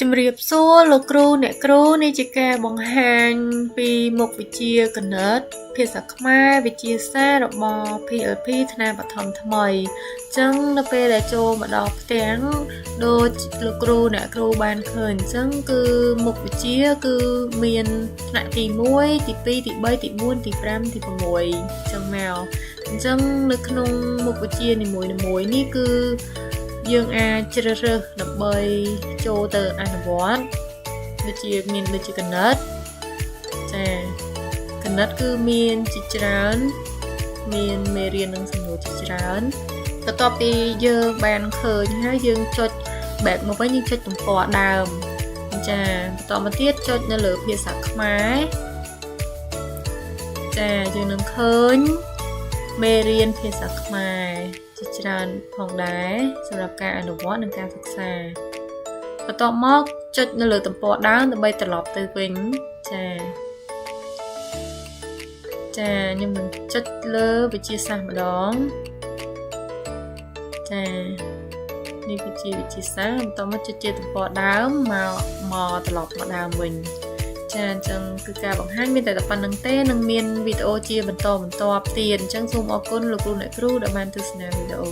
ជំរាបសួរលោកគ្រូអ្នកគ្រូនេះជាការបង្ហាញពីមុខវិជ្ជាគណិតភាសាខ្មែរវិទ្យាសាស្ត្ររបស់ PLP ថ្នាក់បឋមថ្មីអញ្ចឹងនៅពេលដែលចូលមកដល់ផ្ទាំងដូចលោកគ្រូអ្នកគ្រូបានឃើញអញ្ចឹងគឺមុខវិជ្ជាគឺមានថ្នាក់ទី1ទី2ទី3ទី4ទី5ទី6អញ្ចឹងមកអញ្ចឹងនៅក្នុងមុខវិជ្ជានីមួយៗនេះគឺយើងអាចជ្រើសរើសដើម្បីចូលទៅអនុវត្តដូចជាមានដូចជាគណិតចាគណិតគឺមានជាច្រើនមានមេរៀននិងសំណួរជាច្រើនបន្ទាប់ពីយើងបានឃើញហើយយើងចុច back មកវិញយើងចុចទំព័រដើមចាបន្តមកទៀតចុចនៅលើភាសាខ្មែរចាយើងនឹងឃើញមេរៀនភាសាខ្មែរជាច្រើនផងដែរសម្រាប់ការអនុវត្តនិងការសិក្សាបន្ទាប់មកចុចនៅលើទំព័រដើមដើម្បីត្រឡប់ទៅវិញចាខ្ញុំនឹងចុចលើវិទ្យាសាស្ត្រម្ដងចានេះគឺជាវិទ្យាសាស្ត្របន្តមកចុចជាទំព័រដើមមកត្រឡប់មកដើមវិញចាអញ្ចឹងគឺការបង្ហាញមានតែប៉ុណ្្នឹងទេនឹងមានវីដេអូជាបន្តទៀតអញ្ចឹងសូមអរគុណលោកគ្រូអ្នកគ្រូដែលបានទស្សនាវីដេអូ